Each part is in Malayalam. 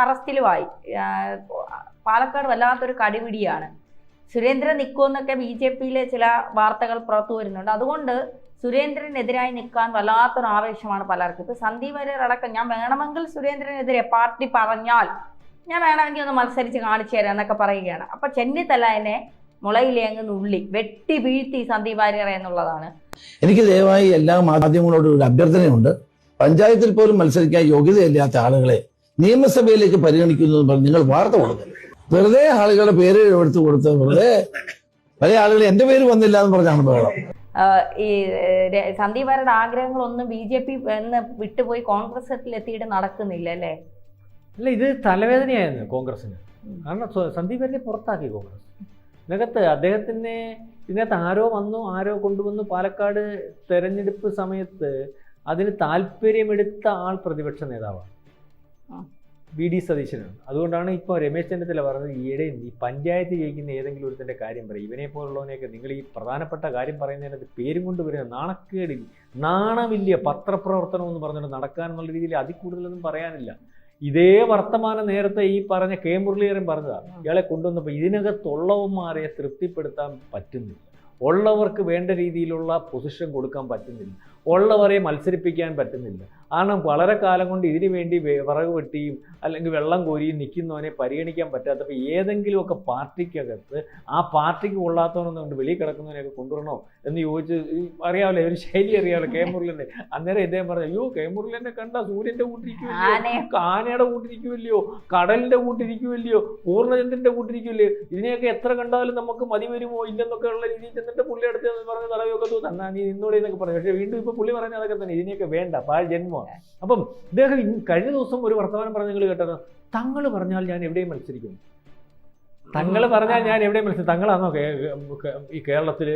അറസ്റ്റിലുമായി. പാലക്കാട് വല്ലാത്തൊരു കടിപിടിയാണ്. സുരേന്ദ്രൻ നിൽക്കുമെന്നൊക്കെ BJPയിലെ ചില വാർത്തകൾ പുറത്തു വരുന്നുണ്ട്. അതുകൊണ്ട് സുരേന്ദ്രനെതിരായി നിൽക്കാൻ വല്ലാത്തൊരു ആവേശമാണ് പലർക്കും. ഇപ്പൊ സന്ദീപ് വാര്യർ അടക്കം ഞാൻ വേണമെങ്കിൽ സുരേന്ദ്രനെതിരെ പാർട്ടി പറഞ്ഞാൽ ഞാൻ വേണമെങ്കിൽ ഒന്ന് മത്സരിച്ച് കാണിച്ചു തരാം എന്നൊക്കെ പറയുകയാണ്. അപ്പൊ ചെന്നിത്തലനെ മുളയിലെ അങ്ങ് നുള്ളി വെട്ടി വീഴ്ത്തി സന്ദീപ് വാര്യർ എന്നുള്ളതാണ്. എനിക്ക് ദയവായി എല്ലാ മാധ്യമങ്ങളോടും ഒരു അഭ്യർത്ഥനയുണ്ട്. പഞ്ചായത്തിൽ പോലും മത്സരിക്കാൻ യോഗ്യതയില്ലാത്ത ആളുകളെ നിയമസഭയിലേക്ക് പരിഗണിക്കുന്നു നിങ്ങൾ വാർത്ത കൊടുക്കുക. വെറുതെ ആളുകളുടെ പേര് എടുത്തു കൊടുത്ത് വെറുതെ പല ആളുകൾ എന്റെ പേര് വന്നില്ല എന്ന് പറഞ്ഞാണ് ബഹളം. ഈ സന്ദീപ് വാര്യരുടെ ആഗ്രഹങ്ങളൊന്നും BJP എന്ന് വിട്ടുപോയി കോൺഗ്രസിൽ എത്തിയിട്ട് നടക്കുന്നില്ല അല്ലേ? അല്ല, ഇത് തലവേദനയായിരുന്നു കോൺഗ്രസിന്. കാരണം സന്ദീപ് വാര്യരെ പുറത്താക്കി കോൺഗ്രസ്. ഇതിനകത്ത് ആരോ കൊണ്ടുവന്നു. പാലക്കാട് തെരഞ്ഞെടുപ്പ് സമയത്ത് അതിന് താല്പര്യമെടുത്ത ആൾ പ്രതിപക്ഷ നേതാവാണ്, VD സതീശനാണ്. അതുകൊണ്ടാണ് ഇപ്പോൾ രമേശ് ചെന്നിത്തല പറഞ്ഞത്, ഈയിടെ ഈ പഞ്ചായത്ത് ജയിക്കുന്ന ഏതെങ്കിലും ഒരുത്തൻ്റെ കാര്യം പറയും, ഇവനെ പോലുള്ളവനെയൊക്കെ നിങ്ങൾ ഈ പ്രധാനപ്പെട്ട കാര്യം പറയുന്നതിനകത്ത് പേരും കൊണ്ട് വരുന്ന നാണക്കേടില്ല, നാണമില്ല, പത്രപ്രവർത്തനം എന്ന് പറഞ്ഞിട്ട് നടക്കാനെന്നുള്ള രീതിയിൽ അതിൽ കൂടുതലൊന്നും പറയാനില്ല. ഇതേ വർത്തമാനം നേരത്തെ ഈ പറഞ്ഞ കെ മുരളീധരൻ പറഞ്ഞതാണ്. ഇയാളെ കൊണ്ടുവന്നപ്പോൾ ഇതിനകത്തുള്ളവന്മാരെ തൃപ്തിപ്പെടുത്താൻ പറ്റുന്നില്ല, ഉള്ളവർക്ക് വേണ്ട രീതിയിലുള്ള പൊസിഷൻ കൊടുക്കാൻ പറ്റുന്നില്ല, ഉള്ളവരെ മത്സരിപ്പിക്കാൻ പറ്റുന്നില്ല. കാരണം വളരെ കാലം കൊണ്ട് ഇതിനു വേണ്ടി വിറക് വെട്ടിയും അല്ലെങ്കിൽ വെള്ളം കോരിയും നിൽക്കുന്നവനെ പരിഗണിക്കാൻ പറ്റാത്തപ്പോൾ ഏതെങ്കിലുമൊക്കെ പാർട്ടിക്കകത്ത് ആ പാർട്ടിക്ക് കൊള്ളാത്തവനെന്നുകൊണ്ട് വെളിയിൽ കിടക്കുന്നവനെയൊക്കെ കൊണ്ടുവരണോ എന്ന് ചോദിച്ച് അറിയാമല്ലോ, ഒരു ശൈലി അറിയാമല്ലോ കെ മുരളീധരൻ്റെ. അന്നേരം ഇദ്ദേഹം പറഞ്ഞു, അയ്യോ കെ മുരളീധരനെ കണ്ട സൂര്യൻ്റെ കൂട്ടിരിക്കുമല്ലയോ, ആനയുടെ കൂട്ടിരിക്കുമല്ലയോ, കടലിൻ്റെ കൂട്ടിരിക്കുമല്ലയോ, പൂർണ്ണചന്ദ്രൻ്റെ കൂട്ടിരിക്കുമല്ലയോ, ഇതിനെയൊക്കെ എത്ര കണ്ടാലും നമുക്ക് മതി വരുമോ ഇല്ലെന്നൊക്കെ ഉള്ള രീതിയിൽ ചെന്നിട്ട് പുള്ളി അടുത്ത് പറഞ്ഞ് തടവൊക്കെ തോന്നാ നീ നിന്നോടെ എന്നൊക്കെ പറഞ്ഞു. പക്ഷേ വീണ്ടും ഇപ്പോൾ പുള്ളി പറഞ്ഞ അതൊക്കെ തന്നെ, ഇതിനെയൊക്കെ വേണ്ട, പാൽ ജന്മമാണ്. അപ്പം ഇദ്ദേഹം കഴിഞ്ഞ ദിവസം ഒരു വർത്തമാനം പറഞ്ഞ് നിങ്ങൾ കേട്ടത്, തങ്ങൾ പറഞ്ഞാൽ ഞാൻ എവിടെയും മത്സരിക്കും, തങ്ങൾ പറഞ്ഞാൽ ഞാൻ എവിടെയും മത്സരിക്കും. തങ്ങളാണോ ഈ കേരളത്തിൽ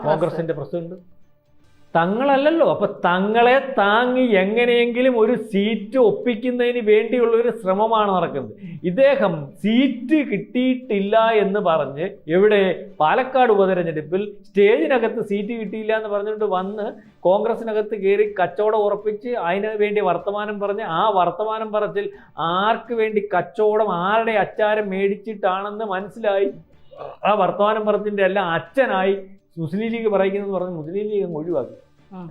കോൺഗ്രസിന്റെ പ്രസിഡന്റ്? തങ്ങളല്ലല്ലോ. അപ്പൊ തങ്ങളെ താങ്ങി എങ്ങനെയെങ്കിലും ഒരു സീറ്റ് ഒപ്പിക്കുന്നതിന് വേണ്ടിയുള്ള ഒരു ശ്രമമാണ് നടക്കുന്നത്. ഇദ്ദേഹം സീറ്റ് കിട്ടിയിട്ടില്ല എന്ന് പറഞ്ഞ് എവിടെ പാലക്കാട് ഉപതെരഞ്ഞെടുപ്പിൽ സ്റ്റേജിനകത്ത് സീറ്റ് കിട്ടിയില്ല എന്ന് പറഞ്ഞുകൊണ്ട് വന്ന് കോൺഗ്രസിനകത്ത് കയറി കച്ചവടം ഉറപ്പിച്ച് അതിന് വേണ്ടി വർത്തമാനം പറഞ്ഞ് ആ വർത്തമാനം പറച്ചിൽ ആർക്ക് വേണ്ടി കച്ചവടം ആരുടെ അച്ചാരം മേടിച്ചിട്ടാണെന്ന് മനസ്സിലായി. ആ വർത്തമാനം പറച്ചിൻ്റെ എല്ലാം അച്ഛനായി മുസ്ലിം ലീഗ് പറയുന്നതെന്ന് പറഞ്ഞ് മുസ്ലിം ലീഗ് ഒഴിവാക്കി.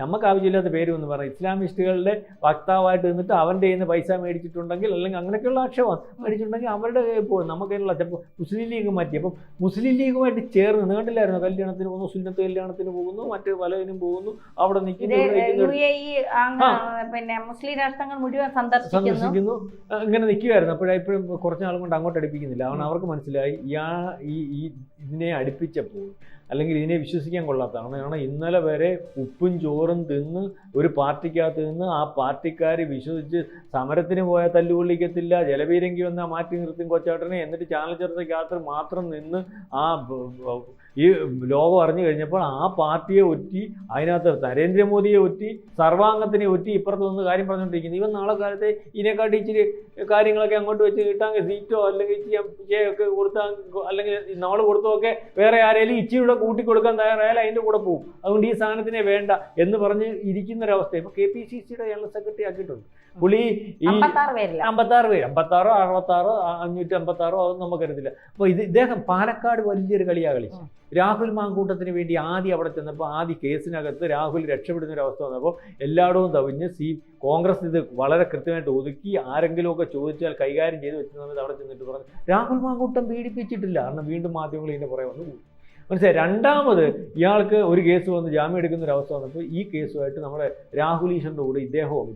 നമുക്ക് ആവശ്യമില്ലാത്ത പേര് എന്ന് പറഞ്ഞാൽ ഇസ്ലാമിസ്റ്റുകളുടെ വക്താവായിട്ട് നിന്നിട്ട് അവൻ്റെ കയ്യിൽ നിന്ന് പൈസ മേടിച്ചിട്ടുണ്ടെങ്കിൽ അല്ലെങ്കിൽ അങ്ങനെയൊക്കെയുള്ള ആക്ഷേപം മേടിച്ചിട്ടുണ്ടെങ്കിൽ അവരുടെ പോകും. നമുക്കതിനുള്ള ചിലപ്പോൾ മുസ്ലിം ലീഗ് മാറ്റി. അപ്പം മുസ്ലിം ലീഗുമായിട്ട് ചേർന്ന് നീണ്ടില്ലായിരുന്നു, കല്യാണത്തിന് പോകുന്നു, സുന്നത്ത് കല്യാണത്തിന് പോകുന്നു, മറ്റ് പലതിനും പോകുന്നു, അവിടെ നിൽക്കുന്നു, പിന്നെ മുസ്ലിം രാഷ്ട്രങ്ങൾ മുഴുവൻ സന്ദർശിക്കുന്നു, ഇങ്ങനെ നിൽക്കുമായിരുന്നു. അപ്പോഴെപ്പോഴും കുറച്ച് നാളും കൊണ്ട് അങ്ങോട്ട് അടുപ്പിക്കുന്നില്ല. കാരണം അവർക്ക് മനസ്സിലായി ഇതിനെ അടുപ്പിച്ചപ്പോൾ അല്ലെങ്കിൽ ഇതിനെ വിശ്വസിക്കാൻ കൊള്ളാത്തതാണ്. കാരണം ഇന്നലെ വരെ ഉപ്പും ചോറും തിന്ന് ഒരു പാർട്ടിക്കകത്ത് നിന്ന് ആ പാർട്ടിക്കാർ വിശ്വസിച്ച് സമരത്തിന് പോയാൽ തല്ലുകൊള്ളിക്കത്തില്ല, ജലപീരങ്കി വന്നാൽ മാറ്റി നിർത്തും കൊച്ചാട്ടനെ, എന്നിട്ട് ചാനൽ ചർച്ചയ്ക്കകത്ത് മാത്രം നിന്ന് ആ ഈ ലോകം അറിഞ്ഞു കഴിഞ്ഞപ്പോൾ ആ പാർട്ടിയെ ഒറ്റി, അതിനകത്ത് നരേന്ദ്രമോദിയെ ഒറ്റി, സർവാംഗത്തിനെ ഒറ്റി ഇപ്പുറത്ത് നിന്ന് കാര്യം പറഞ്ഞുകൊണ്ടിരിക്കുന്നത്. ഇവൻ നാളെ കാലത്തെ ഇതിനെക്കാട്ടി ഇച്ചിരി കാര്യങ്ങളൊക്കെ അങ്ങോട്ട് വെച്ച് കിട്ടാമെങ്കിൽ സീറ്റോ അല്ലെങ്കിൽ ഒക്കെ കൊടുത്താൽ അല്ലെങ്കിൽ നമ്മൾ കൊടുത്തതൊക്കെ വേറെ ആരെങ്കിലും ഇച്ചിരിയുടെ കൂട്ടിക്കൊടുക്കാൻ തയ്യാറായാലും അതിൻ്റെ കൂടെ പോകും. അതുകൊണ്ട് ഈ സാധനത്തിനെ വേണ്ട എന്ന് പറഞ്ഞ് ഇരിക്കുന്നൊരവസ്ഥ ഇപ്പോൾ KPCCയുടെ ജനറൽ സെക്രട്ടറി ആക്കിയിട്ടുണ്ട്. പുള്ളി ഈ 56 പേര്, 56, 66, 556 അതൊന്നും നമുക്കറിയത്തില്ല. അപ്പോൾ ഇദ്ദേഹം പാലക്കാട് വലിയൊരു കളിയാണ് കളിച്ചു. രാഹുൽ മാങ്കൂട്ടത്തിന് വേണ്ടി ആദ്യം അവിടെ ചെന്നപ്പോൾ ആദ്യ കേസിനകത്ത് രാഹുൽ രക്ഷപ്പെടുന്നൊരവസ്ഥ വന്നപ്പോൾ എല്ലായിടവും തവിഞ്ഞ് കോൺഗ്രസ് ഇത് വളരെ കൃത്യമായിട്ട് ഒതുക്കി ആരെങ്കിലുമൊക്കെ ചോദിച്ചാൽ കൈകാര്യം ചെയ്ത് വെച്ച സമയത്ത് അവിടെ ചെന്നിട്ട് പറഞ്ഞു രാഹുൽ മാങ്കൂട്ടം പീഡിപ്പിച്ചിട്ടില്ല. കാരണം വീണ്ടും മാധ്യമങ്ങൾ ഇതിൻ്റെ പുറകെ വന്നു പോയി. മനസ്സിലായി. രണ്ടാമത് ഇയാൾക്ക് ഒരു കേസ് വന്ന് ജാമ്യം എടുക്കുന്ന ഒരു അവസ്ഥ വന്നപ്പോൾ ഈ കേസുമായിട്ട് നമ്മുടെ രാഹുൽ ഈശ്വറിൻ്റെ കൂടെ ഇദ്ദേഹവും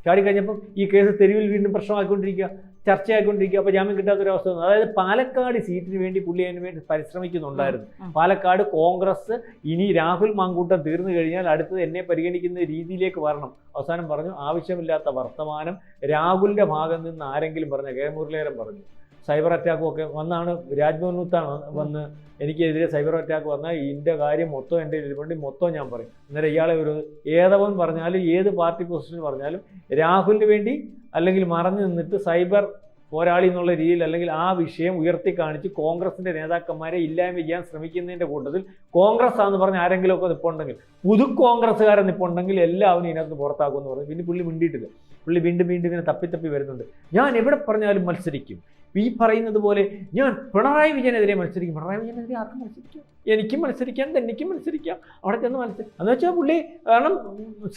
ചാടിക്കഴിഞ്ഞപ്പം ഈ കേസ് തെരുവിൽ വീണ്ടും പ്രശ്നമാക്കിക്കൊണ്ടിരിക്കുക, ചർച്ചയായിക്കൊണ്ടിരിക്കുക. അപ്പോൾ ജാമ്യം കിട്ടാത്തൊരവസ്ഥ വന്നു. അതായത് പാലക്കാട് സീറ്റിന് വേണ്ടി പുള്ളി അതിന് വേണ്ടി പരിശ്രമിക്കുന്നുണ്ടായിരുന്നു. പാലക്കാട് കോൺഗ്രസ് ഇനി രാഹുൽ മാങ്കൂട്ടം തീർന്നു കഴിഞ്ഞാൽ അടുത്തത് എന്നെ പരിഗണിക്കുന്ന രീതിയിലേക്ക് വരണം. അവസാനം പറഞ്ഞു ആവശ്യമില്ലാത്ത വർത്തമാനം രാഹുലിൻ്റെ ഭാഗത്ത് നിന്ന് ആരെങ്കിലും പറഞ്ഞ കെ മുരളീധരൻ പറഞ്ഞു. സൈബർ അറ്റാക്കും ഒക്കെ വന്നാണ് രാജ്മോഹൻ ഉത്താണ് വന്ന് എനിക്കെതിരെ സൈബർ അറ്റാക്ക് വന്നാൽ ഇതിൻ്റെ കാര്യം മൊത്തം എൻ്റെ വേണ്ടി മൊത്തം ഞാൻ പറയും. അന്നേരം ഇയാളെ ഒരു ഏതവൻ പറഞ്ഞാലും ഏത് പാർട്ടി പൊസിഷനിൽ പറഞ്ഞാലും രാഹുലിന് വേണ്ടി അല്ലെങ്കിൽ മറഞ്ഞു നിന്നിട്ട് സൈബർ പോരാളി എന്നുള്ള രീതിയിൽ അല്ലെങ്കിൽ ആ വിഷയം ഉയർത്തി കാണിച്ച് കോൺഗ്രസിന്റെ നേതാക്കന്മാരെ ഇല്ലായ്മ ചെയ്യാൻ ശ്രമിക്കുന്നതിന്റെ കൂട്ടത്തിൽ കോൺഗ്രസ് ആണെന്ന് പറഞ്ഞ് ആരെങ്കിലും ഒക്കെ നിപ്പുണ്ടെങ്കിൽ, പുതു കോൺഗ്രസ്സുകാരൻ നിപ്പുണ്ടെങ്കിൽ എല്ലാവരും ഇതിനകത്ത് പുറത്താക്കുമെന്ന് പറഞ്ഞു. പിന്നെ പുള്ളി മിണ്ടിയിട്ടില്ല. പുള്ളി വീണ്ടും വീണ്ടും ഇങ്ങനെ തപ്പി വരുന്നുണ്ട്. ഞാൻ എവിടെ പറഞ്ഞാലും മത്സരിക്കും, ഈ പറയുന്നത് പോലെ ഞാൻ പിണറായി വിജയനെതിരെ മത്സരിക്കും. പിണറായി വിജയനെതിരെ ആർക്കും മത്സരിക്കും? എനിക്കും മത്സരിക്കാം, തനിക്കും മത്സരിക്കാം. അവിടെ ചെന്ന് മത്സരിക്കും എന്ന് വെച്ചാൽ പുള്ളി, കാരണം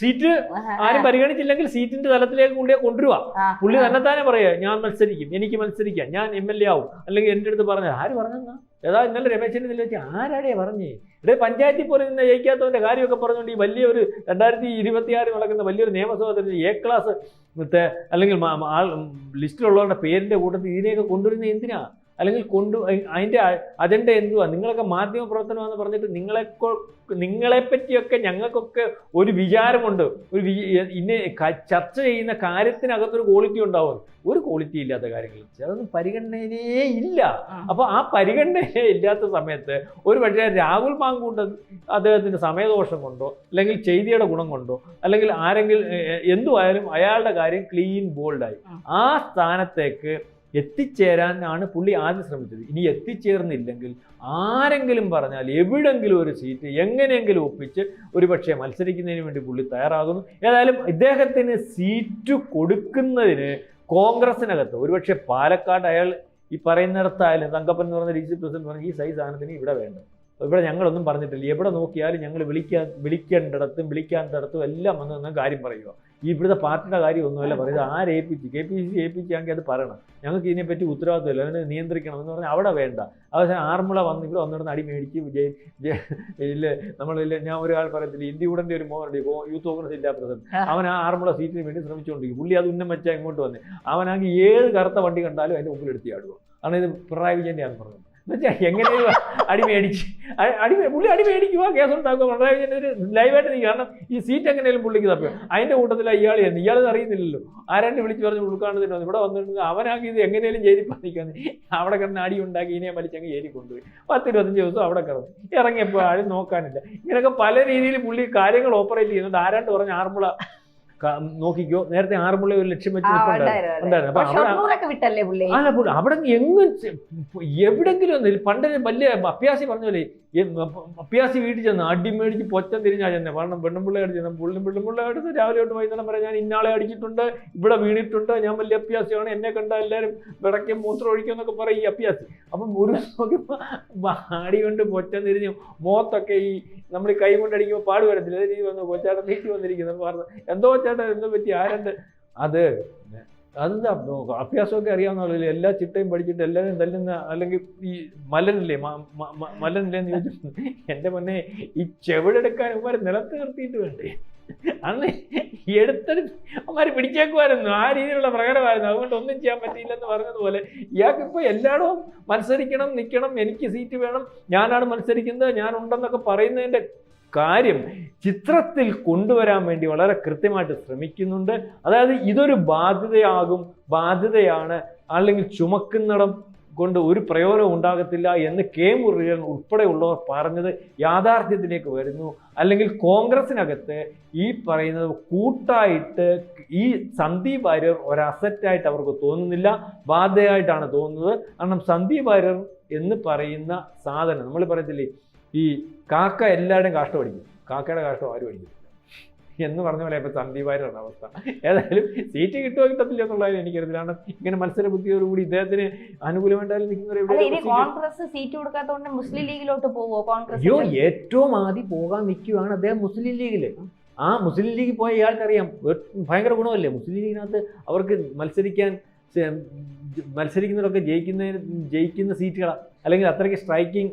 സീറ്റ് ആരും പരിഗണിച്ചില്ലെങ്കിൽ സീറ്റിന്റെ തലത്തിലേക്ക് കൊണ്ടുവരുക. പുള്ളി തന്നെത്താനെ പറയുക, ഞാൻ മത്സരിക്കും, എനിക്ക് മത്സരിക്കാം, ഞാൻ MLA ആവും. അല്ലെങ്കിൽ എൻ്റെ അടുത്ത് പറഞ്ഞ ആര് പറഞ്ഞെന്നാ? ഏതാ ഇന്നലെ രമേശിന്റെ ഇതിൽ വെച്ച് ആരാടെയാ പറഞ്ഞേ? ഇവിടെ പഞ്ചായത്തിൽ പോലും ഇന്ന് ജയിക്കാത്തവന്റെ കാര്യമൊക്കെ പറഞ്ഞുകൊണ്ട് ഈ വലിയൊരു 2026 നടക്കുന്ന വലിയൊരു നിയമസഭാ തെരഞ്ഞെടുപ്പ് A ക്ലാസ് അല്ലെങ്കിൽ ലിസ്റ്റിലുള്ളവരുടെ പേരിന്റെ കൂട്ടത്തിൽ ഇതിനെയൊക്കെ കൊണ്ടുവരുന്നത് എന്തിനാ? അല്ലെങ്കിൽ അതിന്റെ അജണ്ട എന്തുവാ? നിങ്ങളൊക്കെ മാധ്യമ പ്രവർത്തനമാണെന്ന് പറഞ്ഞിട്ട് നിങ്ങളെപ്പറ്റിയൊക്കെ ഞങ്ങൾക്കൊക്കെ ഒരു വിചാരമുണ്ട്. ഇന്നെ ചർച്ച ചെയ്യുന്ന കാര്യത്തിനകത്തൊരു ക്വാളിറ്റി ഉണ്ടാവും. ഒരു ക്വാളിറ്റി ഇല്ലാത്ത കാര്യങ്ങൾ അതൊന്നും പരിഗണനയേ ഇല്ല. അപ്പൊ ആ പരിഗണനയേ ഇല്ലാത്ത സമയത്ത് ഒരു പക്ഷേ രാഹുൽ മാങ്കൂട്ട അദ്ദേഹത്തിന്റെ സമയദോഷം കൊണ്ടോ അല്ലെങ്കിൽ ചെയ്തിയുടെ ഗുണം കൊണ്ടോ അല്ലെങ്കിൽ ആരെങ്കിലും എന്തുമായാലും അയാളുടെ കാര്യം ക്ലീൻ ബോൾഡായി ആ സ്ഥാനത്തേക്ക് എത്തിച്ചേരാനാണ് പുള്ളി ആദ്യം ശ്രമിച്ചത്. ഇനി എത്തിച്ചേർന്നില്ലെങ്കിൽ ആരെങ്കിലും പറഞ്ഞാൽ എവിടെങ്കിലും ഒരു സീറ്റ് എങ്ങനെയെങ്കിലും ഒപ്പിച്ച് ഒരുപക്ഷെ മത്സരിക്കുന്നതിന് വേണ്ടി പുള്ളി തയ്യാറാകുന്നു. ഏതായാലും ഇദ്ദേഹത്തിന് സീറ്റ് കൊടുക്കുന്നതിന് കോൺഗ്രസിനകത്ത് ഒരുപക്ഷെ പാലക്കാട് അയാൾ ഈ പറയുന്നിടത്തായാലും തങ്കപ്പൻ എന്ന് പറഞ്ഞ DC പ്രസിഡന്റ് പറഞ്ഞ ഈ സൈസ് സാധനത്തിന് ഇവിടെ വേണ്ട, ഇവിടെ ഞങ്ങളൊന്നും പറഞ്ഞിട്ടില്ല, എവിടെ നോക്കിയാലും ഞങ്ങൾ വിളിക്കേണ്ടിടത്തും വിളിക്കാത്തടത്തും എല്ലാം വന്ന് കാര്യം പറയുക. ഈ ഇവിടുത്തെ പാർട്ടിയുടെ കാര്യമൊന്നുമല്ല പറയുന്നത്. ആരേൽപ്പിച്ച് KPCC ഏൽപ്പിച്ചാങ്കിൽ അത് പറയണം, ഞങ്ങൾക്ക് ഇതിനെപ്പറ്റി ഉത്തരവാദിത്തമില്ല, അതിനെ നിയന്ത്രിക്കണം എന്ന് പറഞ്ഞാൽ അവിടെ വേണ്ട. അവസാനം ആറന്മുള വന്ന് ഇവിടെ വന്നിടന്ന് അടി മേടിച്ച് നമ്മളില്ല, ഞാൻ ഒരാൾ പറയത്തില്ല, ഇന്ത്യയുടെ ഒരു മോഹനുണ്ട്, യൂത്ത് കോൺഗ്രസ് ജില്ലാ പ്രസിഡന്റ്, അവൻ ആ ആറന്മുള സീറ്റിന് വേണ്ടി ശ്രമിച്ചുകൊണ്ടിരിക്കും. പുള്ളി അത് ഉന്നം വെച്ചാൽ ഇങ്ങോട്ട് വന്ന് അവനാണെങ്കിൽ ഏത് കറുത്ത വണ്ടി കണ്ടാലും അതിൻ്റെ മുമ്പിൽ എടുത്തി ആടുക. കാരണം ഇത് പിണറായി വിജയൻ്റെയാണെന്ന് പറഞ്ഞത്. എന്നുവെച്ചാൽ എങ്ങനെയും പുള്ളി അടി മേടിക്കുക, കേസുണ്ടാക്കുക. പിണറായി വിജയൻ്റെ ലൈവായിട്ട് നീ, കാരണം ഈ സീറ്റ് എങ്ങനെയും പുള്ളിക്ക് തപ്പുക. അതിൻ്റെ കൂട്ടത്തിൽ ഇയാൾ അറിയുന്നില്ലല്ലോ, ആരാണ്ട് വിളിച്ച് പറഞ്ഞ് ഉൾക്കാണ്ടതിന് ഇവിടെ വന്നിട്ട് അവനാക്കി ഇത് എങ്ങനെയും ജയിലിൽ പാലിക്കാന്ന് അവിടെ കിടന്ന് അടി ഉണ്ടാക്കി ഇതിനെ വലിച്ചങ്ങ് ജയിലിൽ കൊണ്ടുപോയി. 10-25 ദിവസം അവിടെ കിടന്നു. ഇറങ്ങിയപ്പോൾ ആരും നോക്കാനില്ല. ഇങ്ങനെയൊക്കെ പല രീതിയിൽ പുള്ളി കാര്യങ്ങൾ ഓപ്പറേറ്റ് ചെയ്യുന്നുണ്ട്. ആരാണ്ട് പറഞ്ഞ ആറന്മുള നോക്കിക്കോ, നേരത്തെ ആറന്മുള ഒരു ലക്ഷ്യം വെച്ച് ഉണ്ടായിരുന്നു. അപ്പൊ അവിടെ എങ്ങും എവിടെങ്കിലും പണ്ട് വലിയ അഭ്യാസി പറഞ്ഞോലേ, അഭ്യാസി വീട്ടിൽ ചെന്ന് അടി മേടിച്ച് പൊച്ചം തിരിഞ്ഞാൽ ചെന്നെ. കാരണം പെണ്ണുമ്പിള്ളയുടെ ചെന്ന് പെണ്ണുമ്പിള്ളയുടെ രാവിലെ തൊട്ട് വൈകുന്നേരം പറയാം, ഞാൻ ഇന്നാളെ അടിച്ചിട്ടുണ്ട്, ഇവിടെ വീണിട്ടുണ്ട്, ഞാൻ വലിയ അഭ്യാസിയാണ്, എന്നെ കണ്ട എല്ലാവരും വിടയ്ക്കും മൂത്രം ഒഴിക്കും എന്നൊക്കെ പറയും ഈ അഭ്യാസി. അപ്പം ഒരു നോക്കിയപ്പോൾ അടി കൊണ്ട് പൊച്ചം തിരിഞ്ഞു, മുഖത്തൊക്കെ ഈ നമ്മൾ കൈ കൊണ്ടടിക്കുമ്പോൾ പാട് വരത്തില്ല. അതെ രീതി വന്നു, കൊച്ചാട്ടൻ വീട്ടിൽ വന്നിരിക്കുന്നത് പറഞ്ഞു, എന്തോ ചേട്ടാ എന്തോ പറ്റി ആരുണ്ട് അതെന്താ അഭ്യാസമൊക്കെ അറിയാവുന്ന എല്ലാ ചിട്ടയും പഠിച്ചിട്ട് എല്ലാവരും തല്ലുന്ന, അല്ലെങ്കിൽ ഈ മല്ലനില്ലേ എന്ന് ചോദിച്ചിട്ടുണ്ട്. എൻ്റെ പൊന്നെ, ഈ ചെവിടെടുക്കാൻ ഇവന്മാർ നിലത്ത് നിർത്തിയിട്ട് വേണ്ടേ? അന്ന് എടുത്തെടുത്ത് അവന്മാർ പിടിച്ചേക്കുമായിരുന്നു. ആ രീതിയിലുള്ള പ്രകടനമായിരുന്നു. അതുകൊണ്ട് ഒന്നും ചെയ്യാൻ പറ്റിയില്ലെന്ന് പറഞ്ഞതുപോലെ ഇയാൾക്കിപ്പോൾ എല്ലായിടവും മത്സരിക്കണം, നിൽക്കണം, എനിക്ക് സീറ്റ് വേണം, ഞാനാണ് മത്സരിക്കുന്നത്, ഞാനുണ്ടെന്നൊക്കെ പറയുന്നതിൻ്റെ കാര്യം ചിത്രത്തിൽ കൊണ്ടുവരാൻ വേണ്ടി വളരെ കൃത്യമായിട്ട് ശ്രമിക്കുന്നുണ്ട്. അതായത് ഇതൊരു ബാധ്യതയാണ്, അല്ലെങ്കിൽ ചുമക്കുന്നിടം കൊണ്ട് ഒരു പ്രയോജനം ഉണ്ടാകത്തില്ല എന്ന് മുരളീധരൻ ഉൾപ്പെടെയുള്ളവർ പറഞ്ഞത് യാഥാർത്ഥ്യത്തിലേക്ക് വരുന്നു. അല്ലെങ്കിൽ കോൺഗ്രസിനകത്ത് ഈ പറയുന്നത് കൂട്ടായിട്ട് ഈ സന്ദീപ് വാര്യർ ഒരു അസറ്റായിട്ട് അവർക്ക് തോന്നുന്നില്ല, ബാധ്യതയായിട്ടാണ് തോന്നുന്നത്. കാരണം സന്ദീപ് വാര്യർ എന്ന് പറയുന്ന സാധനം, നമ്മൾ പറയത്തില്ലേ ഈ കാക്ക എല്ലാവരുടെയും കാഷ്ടം അടിക്കും, കാക്കയുടെ കാഷ്ടം ആരും അടിക്കും എന്ന് പറഞ്ഞ പോലെ ഇപ്പം സന്ദീപ് വാര്യരുടെ അവസ്ഥ. ഏതായാലും സീറ്റ് കിട്ടുമോ കിട്ടത്തില്ല എന്നുള്ളതായാലും എനിക്കറിയില്ല. കാരണം ഇങ്ങനെ മത്സര ബുദ്ധിയോടുകൂടി ഇദ്ദേഹത്തിന് അനുകൂലമായിട്ടായാലും കോൺഗ്രസ് സീറ്റ് കൊടുക്കാത്തതുകൊണ്ട് മുസ്ലിം ലീഗിലോട്ട് പോവോ? അയ്യോ, ഏറ്റവും ആദ്യം പോകാൻ നിൽക്കുകയാണ് അദ്ദേഹം മുസ്ലിം ലീഗില്. ആ മുസ്ലിം ലീഗിൽ പോയ ഇയാൾക്കറിയാം ഭയങ്കര ഗുണമല്ലേ മുസ്ലിം ലീഗിനകത്ത്. അവർക്ക് മത്സരിക്കുന്നവരൊക്കെ ജയിക്കുന്ന സീറ്റുകളാണ്, അല്ലെങ്കിൽ അത്രയ്ക്ക് സ്ട്രൈക്കിംഗ്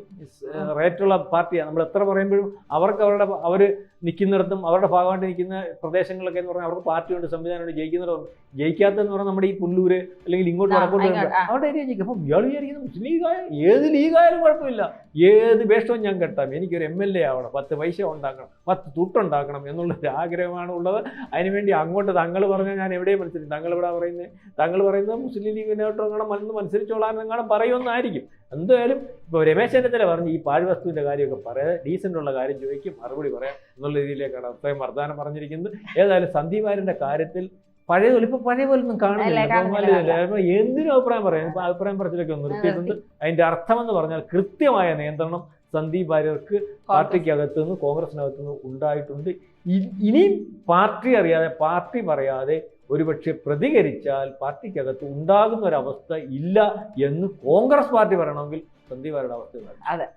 റേറ്റുള്ള പാർട്ടിയാണ്. നമ്മൾ എത്ര പറയുമ്പോഴും അവർക്ക് അവർ നിൽക്കുന്നിടത്തും അവരുടെ ഭാഗമായിട്ട് നിൽക്കുന്ന പ്രദേശങ്ങളിലൊക്കെ എന്ന് പറഞ്ഞാൽ അവർക്ക് പാർട്ടിയുണ്ട്, സംവിധാനമുണ്ട്, ജയിക്കുന്നിടത്തും. ജയിക്കാത്തതെന്ന് പറഞ്ഞാൽ നമ്മുടെ ഈ പുല്ലൂര് അല്ലെങ്കിൽ ഇങ്ങോട്ട് വടക്കോട്ട് അവിടെ ഏരിയ ജയിക്കും. അപ്പം ഇയാൾ വിചാരിക്കുന്നത് മുസ്ലിം ലീഗായ ഏത് ലീഗായാലും കുഴപ്പമില്ല, ഏത് വേഷവും ഞാൻ കെട്ടാം, എനിക്കൊരു MLA ആവണം, 10 പൈസ ഉണ്ടാക്കണം, 10 തുട്ടുണ്ടാക്കണം എന്നുള്ളൊരു ആഗ്രഹമാണ് ഉള്ളത്. അതിനുവേണ്ടി അങ്ങോട്ട് തങ്ങൾ പറഞ്ഞാൽ ഞാൻ എവിടെയും മത്സരിക്കും, തങ്ങൾ പറയുന്നത് മുസ്ലിം ലീഗിനോട്ടങ്ങനെ മത്സരിച്ചോളാൻ എങ്ങാനും പറയുമെന്നായിരിക്കും. എന്തായാലും ഇപ്പോൾ രമേശ് ചെന്നിത്തല പറഞ്ഞ് ഈ പാഴ്വസ്തുവിൻ്റെ കാര്യമൊക്കെ പറയാതെ ഡീസൻ്റുള്ള കാര്യം ചോദിക്കും, മറുപടി പറയാം എന്നുള്ള രീതിയിലേക്കാണ് അത്രയും വർദ്ധാനം പറഞ്ഞിരിക്കുന്നത്. ഏതായാലും സന്ദീപ് വാര്യരുടെ കാര്യത്തിൽ പഴയതുപോലെ ഇപ്പൊ പഴയ പോലെ ഒന്നും അല്ല, കാണുന്നില്ല. കാണുന്നില്ല. എന്തിനും അഭിപ്രായം പറയാം. ഇപ്പൊ അഭിപ്രായം പറച്ചിലൊക്കെ നിർത്തിയിട്ടുണ്ട്. അതിന്റെ അർത്ഥം എന്ന് പറഞ്ഞാൽ കൃത്യമായ നിയന്ത്രണം സന്ദീപ് വാര്യർക്ക് പാർട്ടിക്കകത്തു നിന്ന് കോൺഗ്രസിനകത്തു നിന്ന് ഉണ്ടായിട്ടുണ്ട്. ഇനിയും പാർട്ടി അറിയാതെ, പാർട്ടി പറയാതെ ഒരുപക്ഷെ പ്രതികരിച്ചാൽ പാർട്ടിക്കകത്ത് ഉണ്ടാകുന്ന ഒരവസ്ഥ ഇല്ല എന്ന് കോൺഗ്രസ് പാർട്ടി പറയണമെങ്കിൽ സന്ദീപ് വാര്യരുടെ അവസ്ഥ. അതെ.